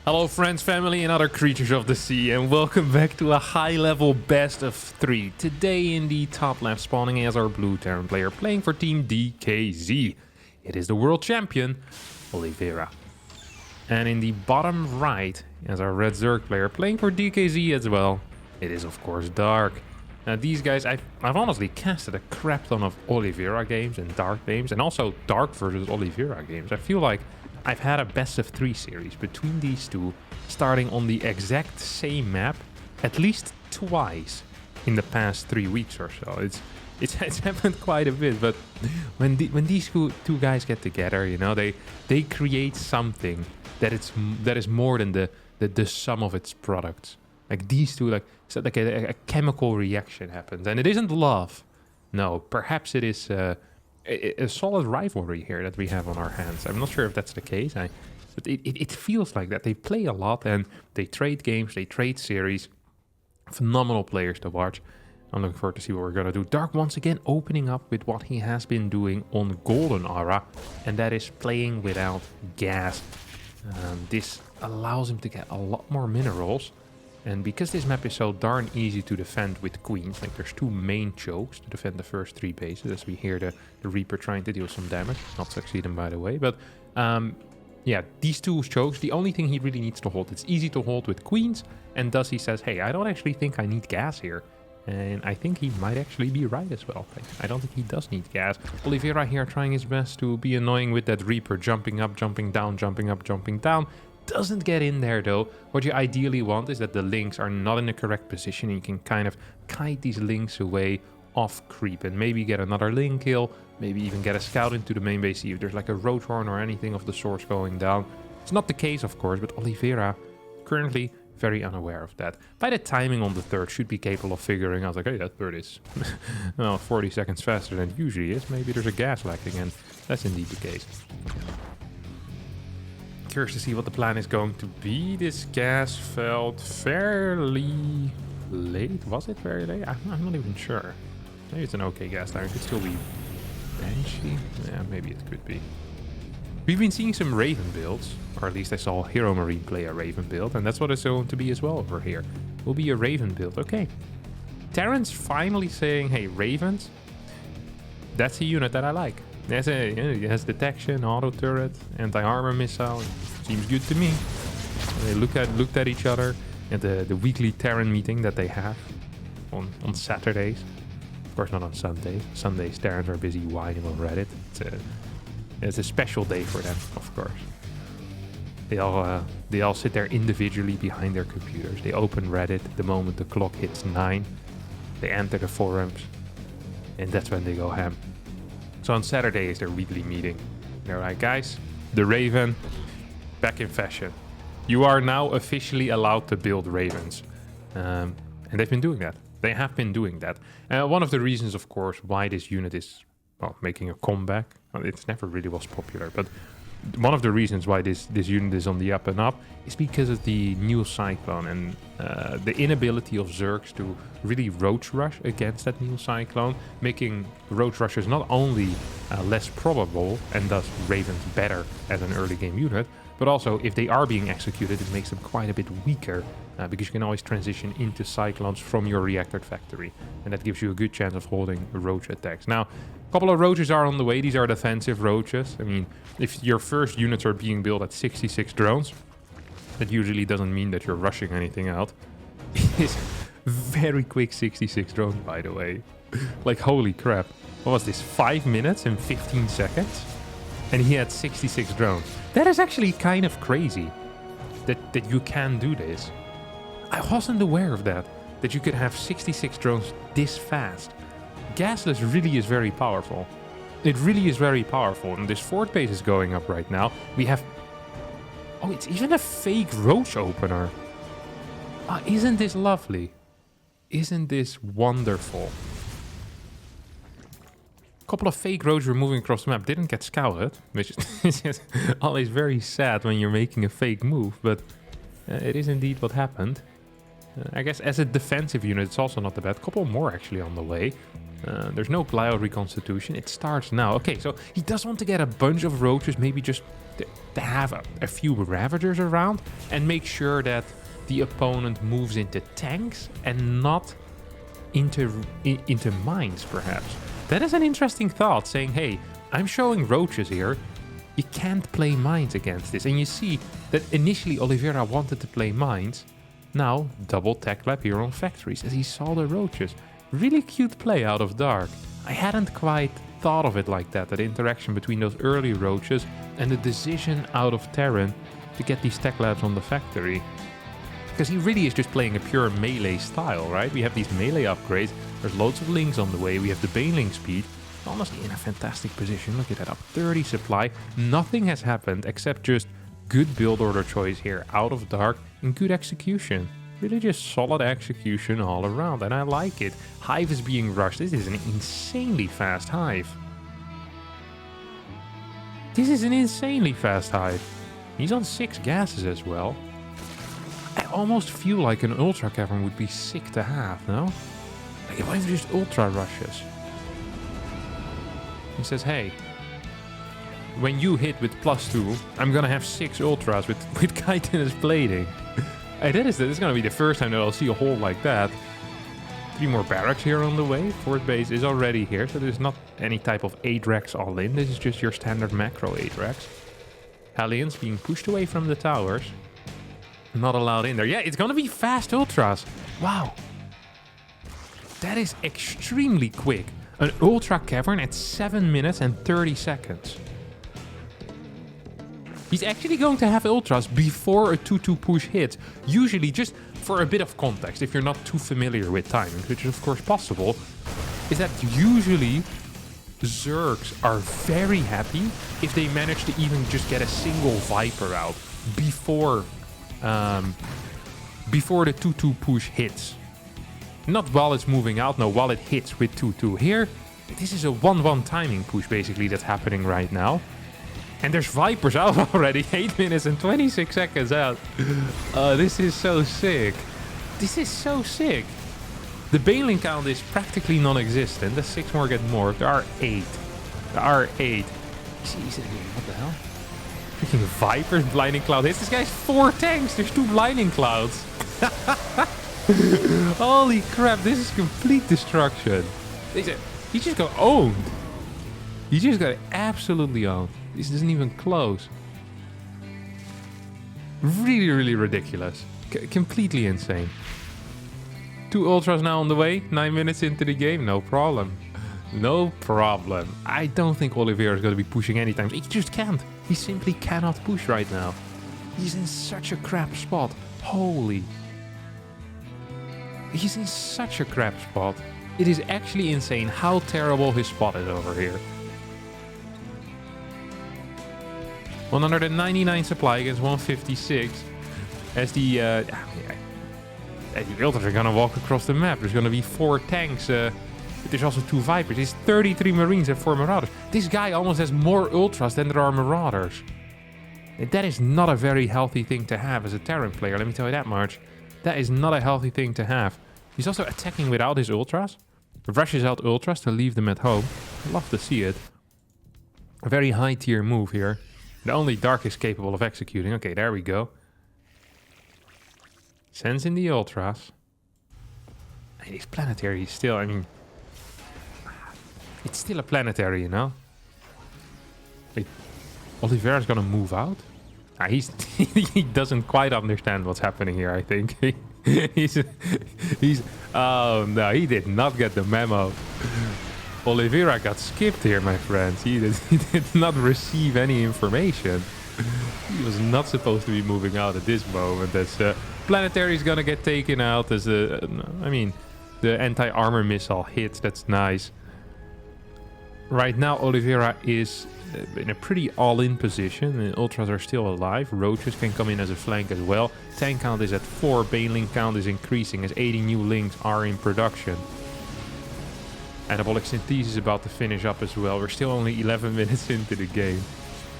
Hello friends, family and other creatures of the sea, and welcome back to a high-level best of 3. Today in the top left spawning as our blue Terran player playing for Team DKZ. It is the world champion, Oliveira. And in the bottom right as our red Zerg player playing for DKZ as well. It is of course Dark. Now these guys, I've honestly casted a crap ton of Oliveira games and Dark games, and also Dark versus Oliveira games. I feel like I've had a best of 3 series between these two, starting on the exact same map at least twice in the past 3 weeks or so. It's happened quite a bit, but when these two guys get together, you know, they create something that is more than the sum of its products. Like these two, so like a chemical reaction happens, and it isn't love. No, perhaps it is a solid rivalry here that we have on our hands. I'm not sure if that's the case, but it feels like that. They play a lot and they trade games, they trade series. Phenomenal players to watch. I'm looking forward to see what we're going to do. Dark once again opening up with what he has been doing on Golden Aura, and that is playing without gas. This allows him to get a lot more minerals. And because this map is so darn easy to defend with queens, like there's 2 main chokes to defend the first 3 bases, as we hear the Reaper trying to deal some damage. Not succeeding, by the way. But yeah, these 2 chokes, the only thing he really needs to hold. It's easy to hold with queens, and thus he says, hey, I don't actually think I need gas here. And I think he might actually be right as well. I don't think he does need gas. Oliveira here trying his best to be annoying with that Reaper, jumping up, jumping down, jumping up, jumping down. Doesn't get in there though. What you ideally want is that the links are not in the correct position, and you can kind of kite these links away off creep and maybe get another link kill, maybe even get a scout into the main base, see if there's like a roadhorn or anything of the sorts going down. It's not the case, of course, but Oliveira currently very unaware of that. By the timing on the third, should be capable of figuring out, like, hey, that third is well, 40 seconds faster than it usually is. Maybe there's a gas lacking, and that's indeed the case. Curious to see what the plan is going to be. This gas felt fairly late. Was it very late? I'm not even sure. Maybe it's an okay gas time. It could still be benchy. Yeah, maybe it could be. We've been seeing some Raven builds, or at least I saw Hero Marine play a Raven build, and that's what it's going to be as well over here. Will be a Raven build. Okay. Terran's finally saying, hey, Ravens, that's a unit that I like. It has detection, auto turret, anti-armor missile. Seems good to me. They looked at each other at the weekly Terran meeting that they have on Saturdays. Of course, not on Sundays. Sundays, Terrans are busy whining on Reddit. It's a special day for them, of course. They all sit there individually behind their computers. They open Reddit the moment the clock hits 9. They enter the forums, and that's when they go ham. So on Saturday is their weekly meeting. They're like, guys, the Raven, back in fashion. You are now officially allowed to build Ravens. And they've been doing that. They have been doing that. One of the reasons, of course, why this unit is making a comeback. Well, it's never really was popular, but one of the reasons why this unit is on the up and up is because of the new Cyclone and the inability of Zergs to really roach rush against that new Cyclone, making roach rushes not only less probable and thus Ravens better as an early game unit, but also if they are being executed, it makes them quite a bit weaker because you can always transition into Cyclones from your reactor factory, and that gives you a good chance of holding roach attacks. Now, a couple of roaches are on the way. These are defensive roaches. I mean, if your first units are being built at 66 drones, that usually doesn't mean that you're rushing anything out. It's very quick 66 drones, by the way. Like, holy crap. What was this, 5 minutes and 15 seconds? And he had 66 drones. That is actually kind of crazy that you can do this. I wasn't aware of that you could have 66 drones this fast. Gasless really is very powerful. It really is very powerful. And this fort base is going up right now. We have... Oh, it's even a fake roach opener. Isn't this lovely? Isn't this wonderful? A couple of fake roads were moving across the map. Didn't get scouted, which is always very sad when you're making a fake move. But it is indeed what happened. I guess as a defensive unit, it's also not that bad. A couple more actually on the way. There's no Glio reconstitution. It starts now. Okay, so he does want to get a bunch of roaches, maybe just to have a few Ravagers around and make sure that the opponent moves into tanks and not into mines, perhaps. That is an interesting thought, saying, hey, I'm showing roaches here. You can't play mines against this. And you see that initially Oliveira wanted to play mines. Now, double tech lab here on factories as he saw the roaches. Really cute play out of Dark. I hadn't quite thought of it like that, that interaction between those early roaches and the decision out of Terran to get these tech labs on the factory. Because he really is just playing a pure melee style, right? We have these melee upgrades, there's loads of links on the way, we have the Baneling speed. Honestly, in a fantastic position. Look at that, up 30 supply. Nothing has happened except just good build order choice here out of Dark and good execution. Really just solid execution all around, and I like it. Hive is being rushed. This is an insanely fast Hive. This is an insanely fast Hive. He's on 6 gases as well. I almost feel like an Ultra Cavern would be sick to have, no? Like, what if just Ultra rushes? He says, hey, when you hit with +2, I'm gonna have 6 Ultras with chitinous plating. Hey, this is gonna be the first time that I'll see a hole like that. 3 more barracks here on the way. 4th base is already here, so there's not any type of 8 racks all in. This is just your standard macro 8 racks. Hellions being pushed away from the towers. Not allowed in there. Yeah, it's gonna be fast Ultras. Wow. That is extremely quick. An Ultra Cavern at 7 minutes and 30 seconds. He's actually going to have Ultras before a 2-2 push hits. Usually, just for a bit of context, if you're not too familiar with timing, which is of course possible, is that usually Zergs are very happy if they manage to even just get a single Viper out before the 2-2 push hits. Not while it's moving out, no, while it hits with 2-2. Here, this is a 1-1 timing push basically that's happening right now. And there's Vipers out already, 8 minutes and 26 seconds out. This is so sick. This is so sick. The Baneling count is practically non-existent. The 6 more get morphed. There are 8. There are 8. Jesus, what the hell? Freaking Vipers, Blinding Cloud hits. This guy's 4 tanks. There's 2 Blinding Clouds. Holy crap, this is complete destruction. He just got owned. He just got absolutely owned. This isn't even close. Really, really ridiculous. Completely insane. 2 Ultras now on the way. 9 minutes into the game. No problem. No problem. I don't think Oliveira is going to be pushing anytime. He just can't. He simply cannot push right now. He's in such a crap spot. Holy. He's in such a crap spot. It is actually insane how terrible his spot is over here. 199 supply against 156. As the Ultras are gonna walk across the map. There's gonna be 4 tanks. There's also 2 Vipers. There's 33 Marines and 4 Marauders. This guy almost has more Ultras than there are Marauders. That is not a very healthy thing to have as a Terran player, let me tell you that much. That is not a healthy thing to have. He's also attacking without his Ultras. Rushes out Ultras to leave them at home. Love to see it. A very high tier move here. The only Dark is capable of executing. Okay, there we go. Sends in the Ultras. And this planetary is still, I mean... It's still a planetary, you know? Wait, Oliveira's gonna move out? He doesn't quite understand what's happening here, I think. Oh no, he did not get the memo. Oliveira got skipped here, my friends. He did not receive any information. He was not supposed to be moving out at this moment. As planetary is gonna get taken out as I mean, the anti-armor missile hits. That's nice. Right now, Oliveira is in a pretty all-in position. The Ultras are still alive. Roaches can come in as a flank as well. Tank count is at 4. Baneling count is increasing as 80 new links are in production. Anabolic Synthesis is about to finish up as well. We're still only 11 minutes into the game.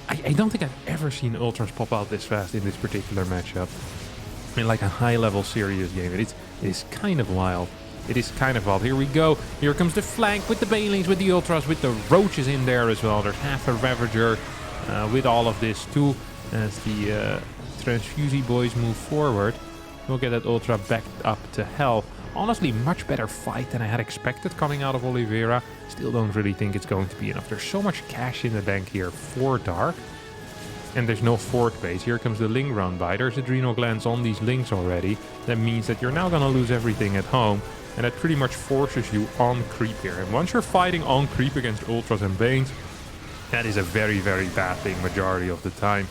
I don't think I've ever seen Ultras pop out this fast in this particular matchup. In like a high-level serious game. It is kind of wild. It is kind of wild. Here we go. Here comes the flank with the Banelings, with the Ultras, with the Roaches in there as well. There's half a Ravager. with all of this too, as the Transfusi boys move forward. We'll get that Ultra back up to health. Honestly, much better fight than I had expected coming out of Oliveira. Still don't really think it's going to be enough. There's so much cash in the bank here for Dark. And there's no fourth base. Here comes the Ling run by. There's adrenal glands on these Lings already. That means that you're now going to lose everything at home. And that pretty much forces you on creep here. And once you're fighting on creep against Ultras and Banes, that is a very, very bad thing majority of the time.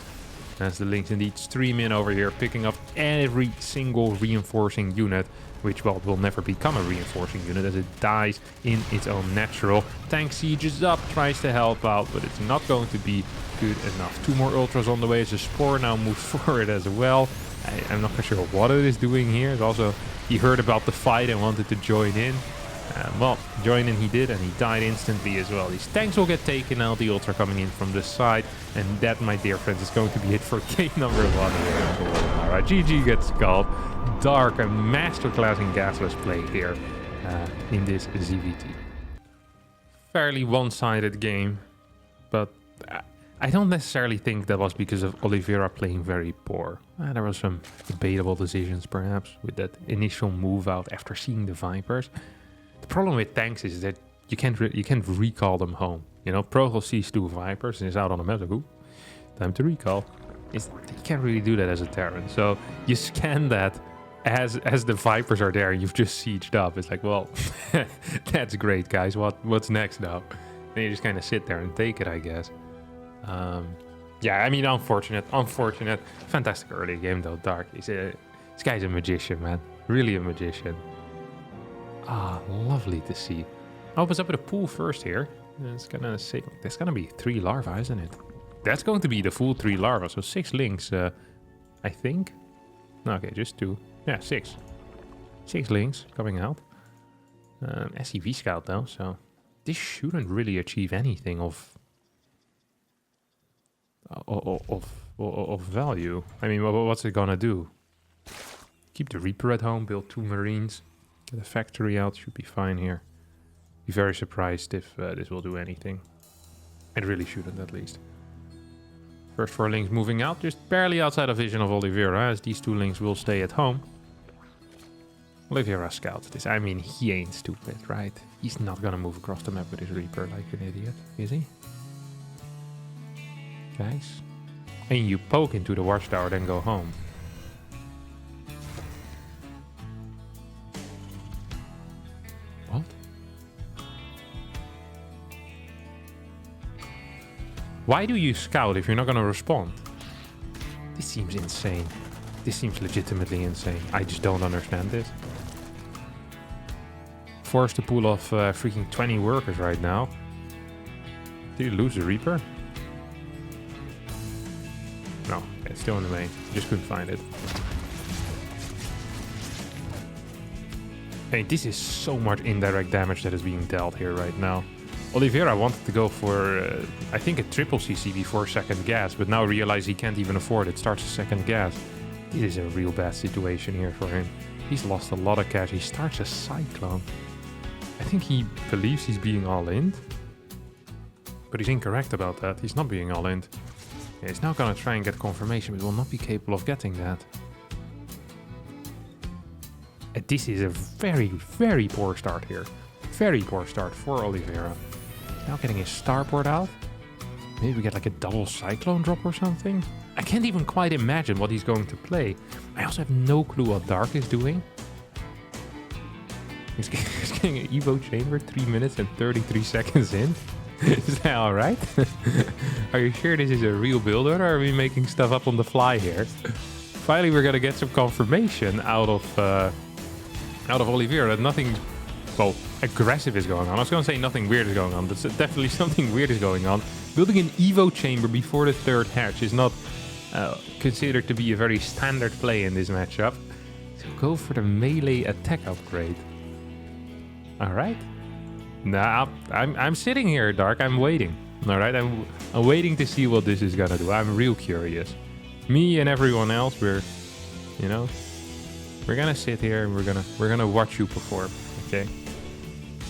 As the Lings indeed stream in over here, picking up every single reinforcing unit, which, well, will never become a reinforcing unit as it dies in its own natural. Tank sieges up, tries to help out, but it's not going to be good enough. 2 more Ultras on the way as the Spore now moves forward as well. I'm not quite sure what it is doing here. It's also, he heard about the fight and wanted to join in. Well, join in he did, and he died instantly as well. These tanks will get taken out, the Ultra coming in from this side, and that, my dear friends, is going to be it for game number 1 here. Alright, GG gets called. Dark, a masterclass in gasless play here in this ZVT. Fairly one-sided game, but I don't necessarily think that was because of Oliveira playing very poor. There were some debatable decisions, perhaps, with that initial move out after seeing the Vipers. The problem with tanks is that you can't recall them home. You know, Progel sees 2 Vipers and is out on the map like, ooh, time to recall. You can't really do that as a Terran. So you scan that as the Vipers are there and you've just sieged up. It's like, well, that's great, guys. What's next now? Then you just kind of sit there and take it, I guess. Yeah, I mean, unfortunate. Fantastic early game, though, Dark. This guy's a magician, man. Really a magician. Ah, lovely to see. Opens up with a pool first here. It's gonna say there's gonna be 3 larvae, isn't it? That's going to be the full 3 larvae, so 6 Lings, I think. Okay, just 2. Yeah, 6. 6 Lings coming out. SCV Scout though, so this shouldn't really achieve anything of value. I mean, what's it gonna do? Keep the Reaper at home, build 2 Marines, get a factory out, should be fine here. Be very surprised if this will do anything. It really shouldn't, at least. First 4 Lings moving out, just barely outside of vision of Oliveira, as these 2 Lings will stay at home. Oliveira scouts this. I mean, he ain't stupid, right? He's not gonna move across the map with his Reaper like an idiot, is he? Guys? And you poke into the watchtower, then go home. What? Why do you scout if you're not gonna respond? This seems insane. This seems legitimately insane. I just don't understand this. Forced to pull off freaking 20 workers right now. Did you lose the Reaper? No, it's still in the main. Just couldn't find it. Hey, this is so much indirect damage that is being dealt here right now. Oliveira wanted to go for, I think, a triple CC before second gas, but now realized he can't even afford it. Starts a second gas. This is a real bad situation here for him. He's lost a lot of cash. He starts a Cyclone. I think he believes he's being all-in, but he's incorrect about that. He's not being all-in. Yeah, he's now going to try and get confirmation, but will not be capable of getting that. And this is a very, very poor start here. Very poor start for Oliveira. Now getting his starport out. Maybe we get like a double Cyclone drop or something. I can't even quite imagine what he's going to play. I also have no clue what Dark is doing. He's getting an Evo chamber 3 minutes and 33 seconds in. Is that alright? Are you sure this is a real build, or are we making stuff up on the fly here? Finally, we're gonna get some confirmation out of Oliveira that nothing, well, aggressive is going on. I was gonna say nothing weird is going on, but definitely something weird is going on. Building an Evo chamber before the third hatch is not considered to be a very standard play in this matchup. So go for the melee attack upgrade. Alright. Nah, I'm sitting here, Dark. I'm waiting. Alright, I'm waiting to see what this is gonna do. I'm real curious. Me and everyone else, we're gonna sit here and we're gonna watch you perform. Okay?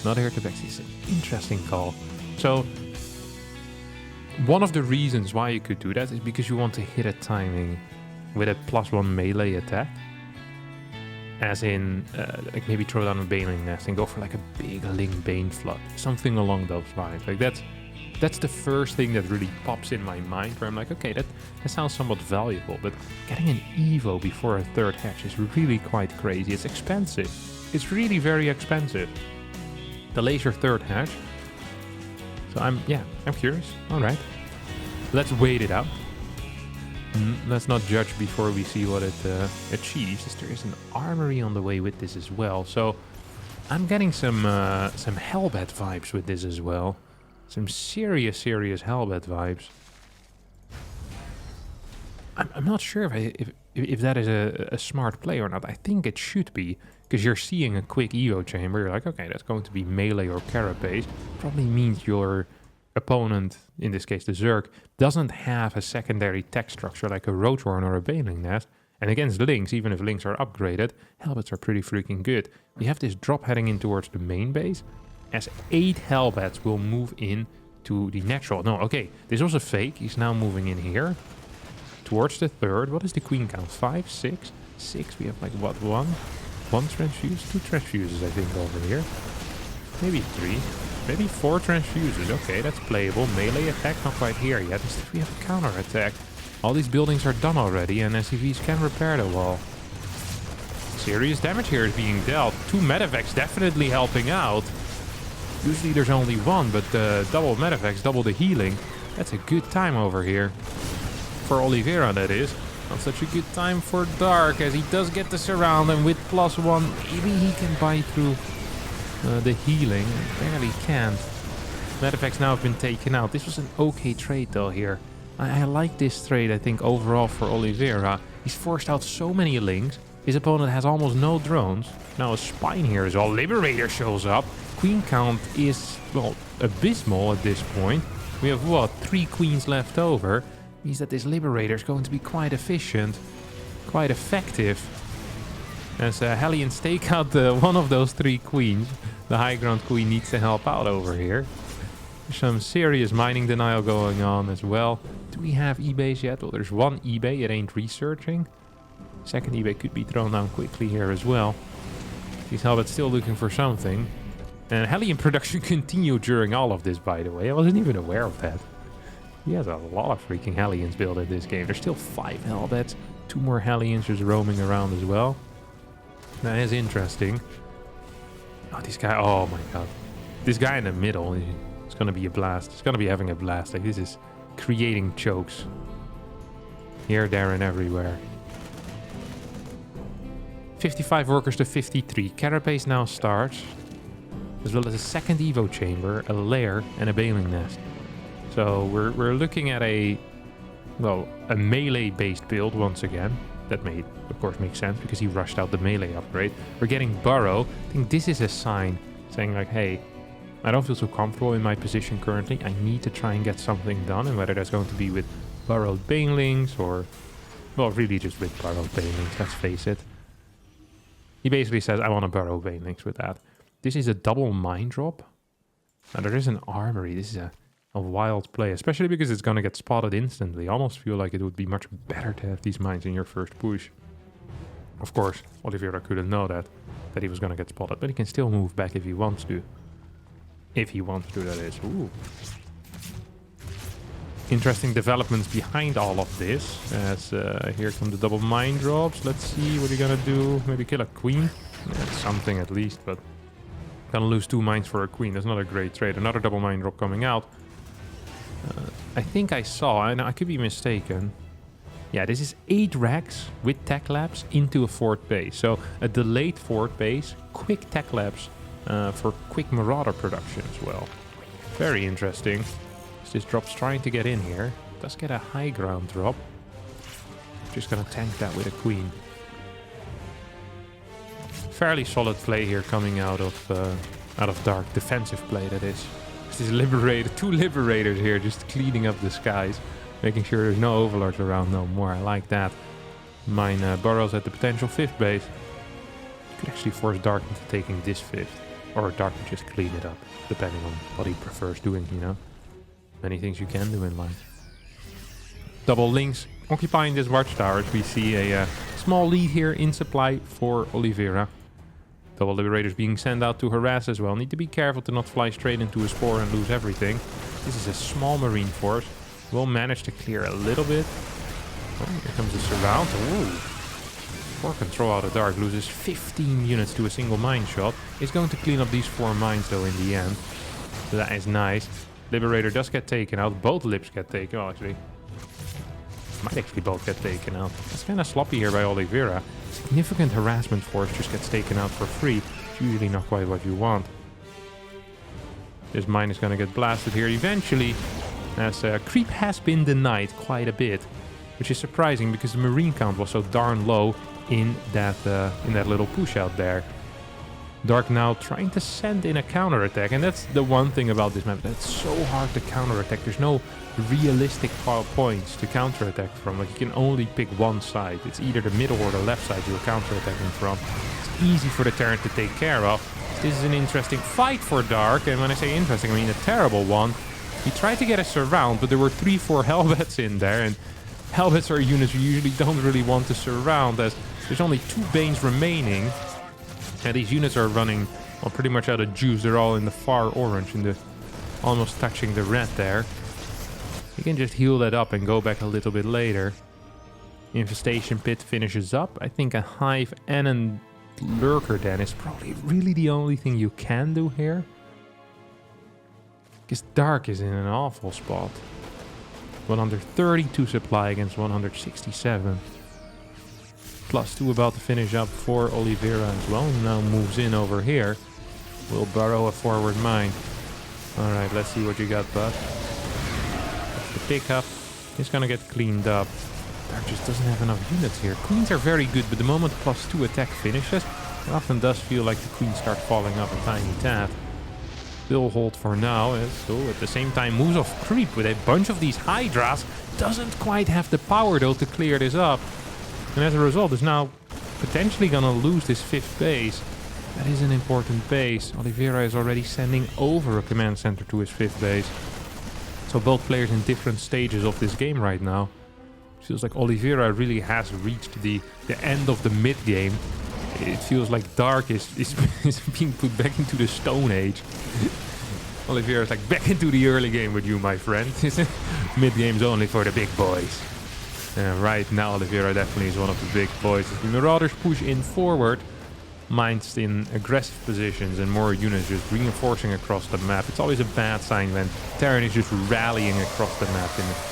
Not here to back. It's an interesting call. So one of the reasons why you could do that is because you want to hit a timing with a +1 melee attack. As in, like maybe throw down a Baneling Nest and go for like a big Ling Bane Flood. Something along those lines. Like that's the first thing that really pops in my mind where I'm like, okay, that sounds somewhat valuable. But getting an Evo before a third hatch is really quite crazy. It's expensive. It's really very expensive. The laser third hatch. So I'm curious. All right. Let's wait it out. Let's not judge before we see what it achieves. There is an armory on the way with this as well. So I'm getting some Hellbat vibes with this as well. Some serious Hellbat vibes. I'm not sure if that is a smart play or not. I think it should be, because you're seeing a quick Evo chamber. You're like, okay, that's going to be melee or carapace. Probably means your opponent, in this case the Zerg, doesn't have a secondary tech structure like a Roadhorn or a Baneling Nest. And against Lynx, even if Lynx are upgraded, Hellbats are pretty freaking good. We have this drop heading in towards the main base, as 8 Hellbats will move in to the natural. No, okay, this was a fake. He's now moving in here towards the third. What is the queen count? 5, 6? 6. We have like what, 1 transfuse? 2 transfuses, I think, over here. Maybe 3. Maybe 4 transfuses. Okay, that's playable. Melee attack not quite here yet. Instead we have a counter attack. All these buildings are done already and SCVs can repair the wall. Serious damage here is being dealt. 2 medevacs definitely helping out. Usually there's only 1, but double medevacs, double the healing. That's a good time over here. For Oliveira, that is. Not such a good time for Dark, as he does get the surround, and with +1, maybe he can bite through the healing. Barely can't. Medevacs now have been taken out. This was an okay trade though here. I like this trade, I think, overall for Oliveira. He's forced out so many links. His opponent has almost no drones. Now a spine here as well. Liberator shows up. Queen count is, well, abysmal at this point. We have, what, 3 queens left over. Means that this Liberator is going to be quite efficient. Quite effective. As Hellions take out one of those 3 queens. The high ground queen needs to help out over here. There's some serious mining denial going on as well. Do we have eBays yet? Well, there's 1 eBay. It ain't researching. Second eBay could be thrown down quickly here as well. These Hellbats still looking for something. And Hellion production continued during all of this, by the way. I wasn't even aware of that. He has a lot of freaking Hellions built in this game. There's still 5 Hellbats. 2 more Hellions just roaming around as well. That is interesting. Oh, this guy. Oh my god. This guy in the middle. It's going to be a blast. It's going to be having a blast. Like, this is creating chokes. Here, there, and everywhere. 55 workers to 53. Carapace now starts. As well as a second Evo chamber, a lair, and a Baneling Nest. So we're looking at a melee-based build once again. That made, of course, make sense because he rushed out the melee upgrade. We're getting Burrow. I think this is a sign saying like, hey, I don't feel so comfortable in my position currently. I need to try and get something done. And whether that's going to be with burrowed banelings or, well, really just with burrowed banelings, let's face it. He basically says, I want to burrow banelings with that. This is a double mine drop. Now there is an armory. This is a wild play, especially because it's going to get spotted instantly. I almost feel like it would be much better to have these mines in your first push. Of course, Oliveira couldn't know that he was going to get spotted, but he can still move back if he wants to. If he wants to, that is. Ooh. Interesting developments behind all of this. As here come the double mine drops. Let's see what you're going to do. Maybe kill a queen. Yeah, something at least, but gonna lose 2 mines for a queen. That's not a great trade. Another double mine drop coming out. I think I saw, and I could be mistaken. Yeah, this is 8 racks with tech labs into a fort base. So a delayed fort base, quick tech labs for quick marauder production as well. Very interesting. This drop's trying to get in here. Does get a high ground drop. Just gonna tank that with a queen. Fairly solid play here coming out of Dark. Defensive play, that is. This Liberator, 2 Liberators here just cleaning up the skies. Making sure there's no Overlords around no more. I like that. Mine burrows at the potential 5th base. You could actually force Dark into taking this 5th. Or Dark could just clean it up. Depending on what he prefers doing, you know. Many things you can do in life. Double links occupying this watchtower. We see a small lead here in supply for Oliveira. Double liberators being sent out to harass as well. Need to be careful to not fly straight into a spore and lose everything. This is a small marine force. We'll manage to clear a little bit. Oh, here comes a surround. Ooh. Poor control out of dark. Loses 15 units to a single mine shot. Is going to clean up these 4 mines though in the end. So that is nice. Liberator does get taken out. Both lips get taken. Oh, actually. Might actually both get taken out. That's kind of sloppy here by Oliveira. Significant harassment force just gets taken out for free. It's usually not quite what you want. This mine is going to get blasted here eventually. As creep has been denied quite a bit. Which is surprising because the marine count was so darn low in that little push out there. Dark now trying to send in a counterattack, and that's the one thing about this map. That's so hard to counterattack. There's no realistic points to counterattack from. Like, you can only pick one side. It's either the middle or the left side you're counterattacking from. It's easy for the Terran to take care of. This is an interesting fight for Dark, and when I say interesting, I mean a terrible one. He tried to get a surround, but there were 3-4 Hellbats in there, and Hellbats are units you usually don't really want to surround, as there's only 2 Banes remaining. And these units are running, well, pretty much out of juice. They're all in the far orange, in the almost touching the red there. You can just heal that up and go back a little bit later. Infestation pit finishes up. I think a hive and a lurker then is probably really the only thing you can do here. Because Dark is in an awful spot. 132 supply against 167. +2 about to finish up for Oliveira as well. Now moves in over here. Will burrow a forward mine. Alright, let's see what you got, bud. That's the pickup. It's gonna get cleaned up. Dark just doesn't have enough units here. Queens are very good, but the moment +2 attack finishes, it often does feel like the queens start falling up a tiny tad. Will hold for now, so at the same time moves off creep with a bunch of these Hydras. Doesn't quite have the power though to clear this up. And as a result, is now potentially gonna lose this 5th base. That is an important base. Oliveira is already sending over a command center to his 5th base. So both players in different stages of this game right now. Feels like Oliveira really has reached the end of the mid game. It feels like Dark is being put back into the Stone Age. Oliveira is like, back into the early game with you, my friend. Mid game's only for the big boys. Right now, Oliveira definitely is one of the big boys. The Marauders push in forward. Mines in aggressive positions and more units just reinforcing across the map. It's always a bad sign when Terran is just rallying across the map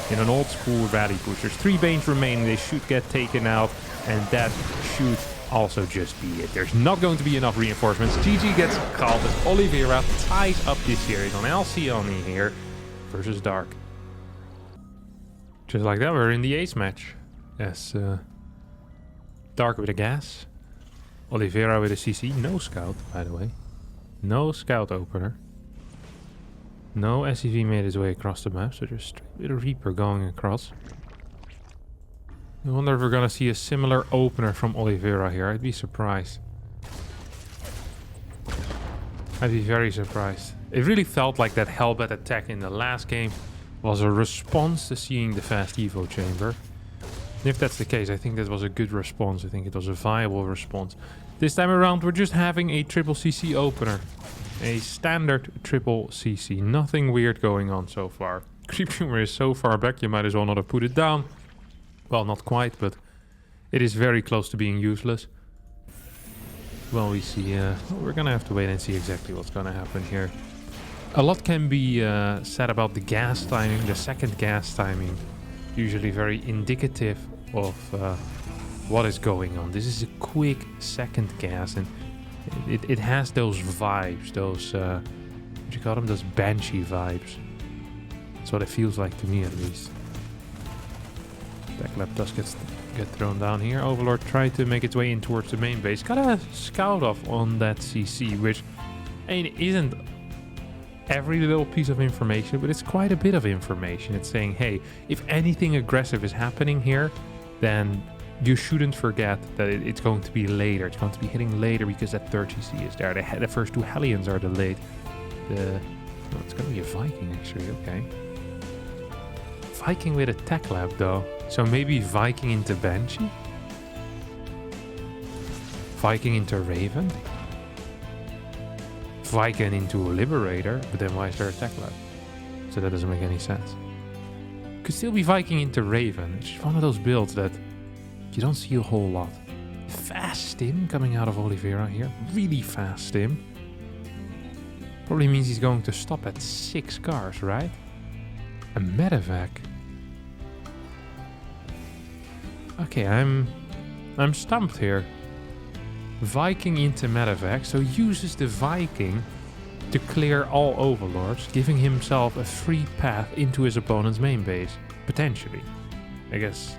in an old school rally push. There's 3 Banes remaining. They should get taken out, and that should also just be it. There's not going to be enough reinforcements. GG gets called as Oliveira ties up this series on Alcyone here versus Dark. Just like that, we're in the ace match. Yes, Dark with a gas. Oliveira with a CC. No scout, by the way. No scout opener. No SCV made its way across the map, so just straight with a Reaper going across. I wonder if we're gonna see a similar opener from Oliveira here. I'd be surprised. I'd be very surprised. It really felt like that Hellbat attack in the last game was a response to seeing the fast Evo chamber. And if that's the case, I think that was a good response. I think it was a viable response. This time around, we're just having a triple CC opener. A standard triple CC. Nothing weird going on so far. Creep Tumor is so far back, you might as well not have put it down. Well, not quite, but it is very close to being useless. Well, we see... we're gonna have to wait and see exactly what's gonna happen here. A lot can be said about the gas timing, the second gas timing. Usually very indicative of what is going on. This is a quick second gas, and it has those vibes, those, what do you call them? Those Banshee vibes. That's what it feels like to me, at least. Backlap does get thrown down here. Overlord tried to make its way in towards the main base. Got a scout off on that CC, which, I mean, isn't every little piece of information, but it's quite a bit of information. It's saying, hey, if anything aggressive is happening here, then you shouldn't forget that it's going to be later. It's going to be hitting later because that third CC is there. The first 2 Hellions are delayed. Oh, it's going to be a Viking, actually. Okay. Viking with a tech lab though. So maybe Viking into Banshee? Viking into Raven? Viking into Liberator? But then why is there a tech lab? So that doesn't make any sense. Could still be Viking into Raven. It's one of those builds that you don't see a whole lot. Fast stim coming out of Oliveira here. Really fast stim. Probably means he's going to stop at 6 cars, right? A medevac. Okay, I'm stumped here. Viking into medevac, so uses the Viking to clear all overlords, giving himself a free path into his opponent's main base. Potentially. I guess.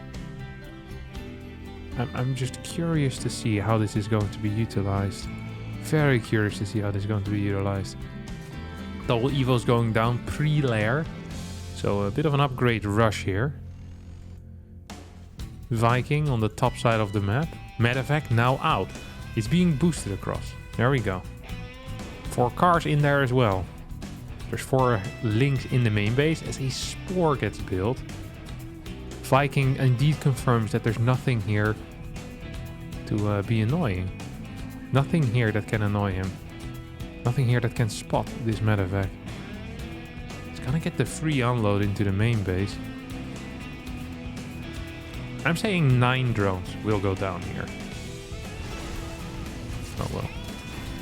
I'm just curious to see how this is going to be utilized. Very curious to see how this is going to be utilized. Double Evo's going down pre-lair. So a bit of an upgrade rush here. Viking on the top side of the map. Medevac now out. It's being boosted across. There we go. 4 cars in there as well. There's 4 links in the main base as a Spore gets built. Viking indeed confirms that there's nothing here to be annoying. Nothing here that can annoy him. Nothing here that can spot this medevac. It's gonna get the free unload into the main base. I'm saying 9 drones will go down here. Oh well.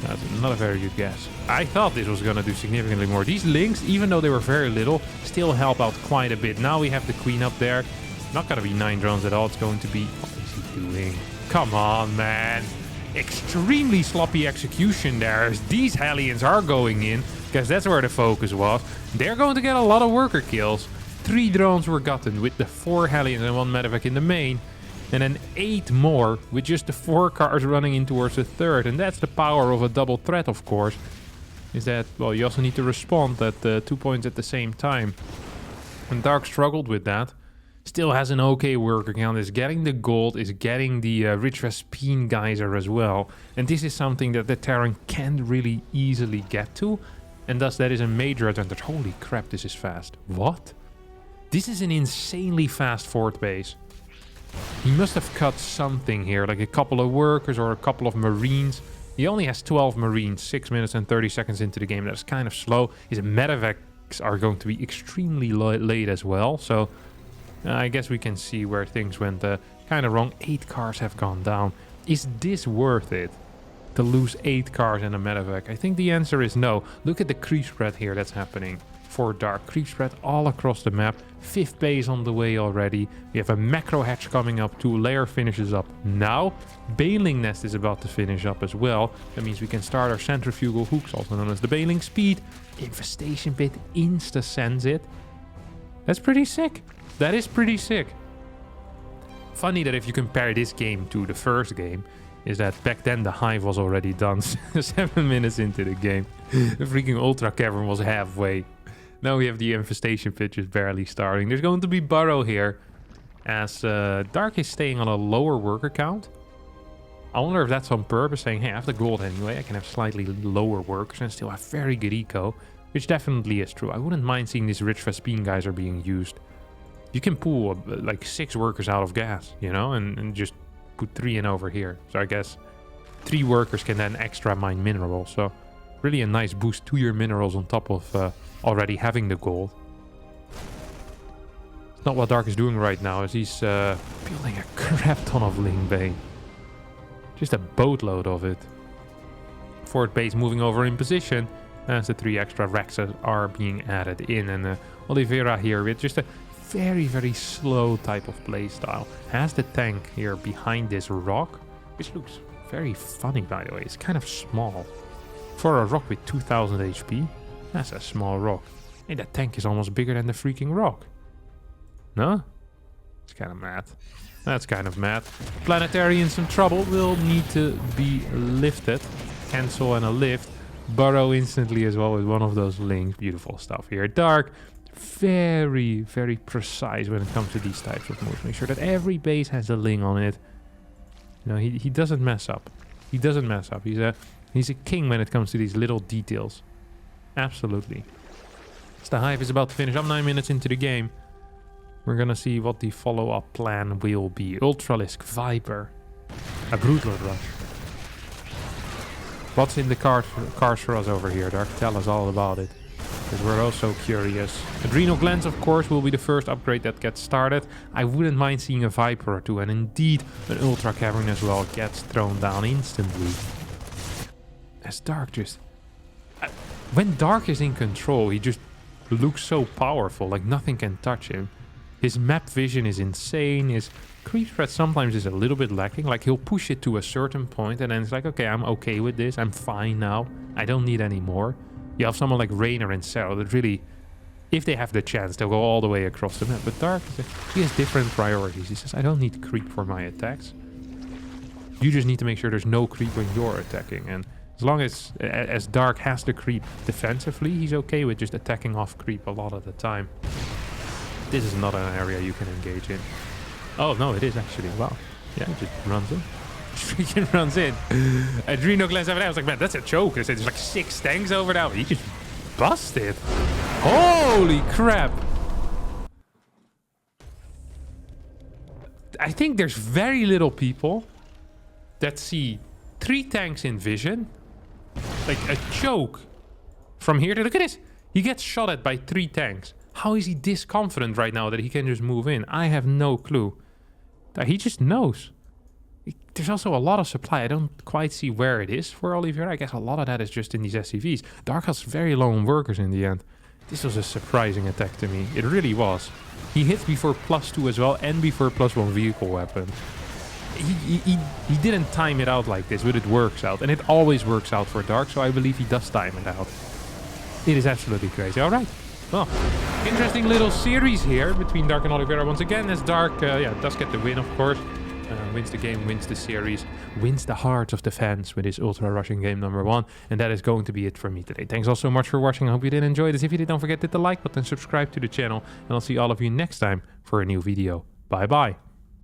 That's not a very good guess. I thought this was gonna do significantly more. These links, even though they were very little, still help out quite a bit. Now we have the queen up there. Not gonna be 9 drones at all. It's going to be... What is he doing? Come on, man. Extremely sloppy execution there as these Hellions are going in, because that's where the focus was. They're going to get a lot of worker kills. 3 drones were gotten with the 4 Hellions and 1 medevac in the main. And then 8 more with just the 4 cars running in towards the 3rd. And that's the power of a double threat, of course. Is that, well, you also need to respond at 2 points at the same time. And Dark struggled with that. Still has an okay worker count, is getting the gold, is getting the Rich Vespine geyser as well. And this is something that the Terran can't really easily get to. And thus that is a major advantage. Holy crap, this is fast. What? This is an insanely fast 4th base. He must have cut something here, like a couple of workers or a couple of Marines. He only has 12 Marines, 6 minutes and 30 seconds into the game. That's kind of slow. His medevacs are going to be extremely late as well. So I guess we can see where things went kind of wrong. 8 cars have gone down. Is this worth it? To lose 8 cars and a medevac? I think the answer is no. Look at the creep spread here that's happening. For Dark, creep spread all across the map. 5th base on the way already. We have a macro hatch coming up too. Lair finishes up now. Baling nest is about to finish up as well. That means we can start our centrifugal hooks, also known as the baling speed. Infestation pit insta sends it. That's pretty sick. That is pretty sick. Funny that if you compare this game to the first game, is that back then the hive was already done 7 minutes into the game. The freaking ultra cavern was halfway. Now we have the infestation pit just barely starting. There's going to be burrow here as Dark is staying on a lower worker count. I wonder if that's on purpose, saying, hey, I have the gold anyway. I can have slightly lower workers and still have very good eco, which definitely is true. I wouldn't mind seeing these Rich Vespine guys are being used. You can pull like 6 workers out of gas, you know, and just put 3 in over here. So I guess 3 workers can then extra mine minerals. So really a nice boost to your minerals on top of already having the gold. It's not what Dark is doing right now, as he's building a crap ton of Ling Bay. Just a boatload of it. 4th base moving over in position as the 3 extra Rexes are being added in. And Oliveira here with just a very, very slow type of playstyle. Has the tank here behind this rock, which looks very funny, by the way. It's kind of small. For a rock with 2000 HP, that's a small rock. Hey, that tank is almost bigger than the freaking rock. No? It's kind of mad. That's kind of mad. Planetary in some trouble. Will need to be lifted. Cancel and a lift. Burrow instantly as well with one of those links. Beautiful stuff here. Dark. Very, very precise when it comes to these types of moves. Make sure that every base has a ling on it. You know, he doesn't mess up. He doesn't mess up. He's a king when it comes to these little details. Absolutely. So the hive is about to finish. I'm 9 minutes into the game. We're gonna see what the follow-up plan will be. Ultralisk, Viper, a Brutal Rush. What's in the cards for us over here, Dark? Tell us all about it, because we're also curious. Adrenal Glands, of course, will be the first upgrade that gets started. I wouldn't mind seeing a Viper or two, and indeed an Ultra Cavern as well gets thrown down instantly. As Dark just... when Dark is in control, he just looks so powerful, like nothing can touch him. His map vision is insane, his creep spread sometimes is a little bit lacking, like he'll push it to a certain point and then it's like, okay, I'm okay with this, I'm fine now, I don't need any more. You have someone like Raynor and Cell that really, if they have the chance, they'll go all the way across the map. But Dark, he has different priorities. He says, I don't need creep for my attacks. You just need to make sure there's no creep when you're attacking, and as long as Dark has the creep defensively, he's okay with just attacking off creep a lot of the time. This is not an area you can engage in. Oh, no, it is actually. Wow. Yeah, it just runs in. Freaking runs in. Adrenal Glands over there. I was like, man, that's a choke. There's like 6 tanks over there. He just busted. Holy crap. I think there's very little people that see 3 tanks in vision. Like a choke. From here to... Look at this. He gets shot at by 3 tanks. How is he this confident right now that he can just move in? I have no clue. He just knows. There's also a lot of supply. I don't quite see where it is for Olivier. I guess a lot of that is just in these SCVs. Dark has very low on workers in the end. This was a surprising attack to me. It really was. He hit before +2 as well and before +1 vehicle weapon. He didn't time it out like this, but it works out. And it always works out for Dark, so I believe he does time it out. It is absolutely crazy. All right. Well, interesting little series here between Dark and Oliveira once again, as Dark does get the win, of course. Wins the game, wins the series, wins the hearts of the fans with his Ultra Rushing game number 1. And that is going to be it for me today. Thanks all so much for watching. I hope you did enjoy this. If you did, don't forget to hit the like button, subscribe to the channel, and I'll see all of you next time for a new video. Bye bye.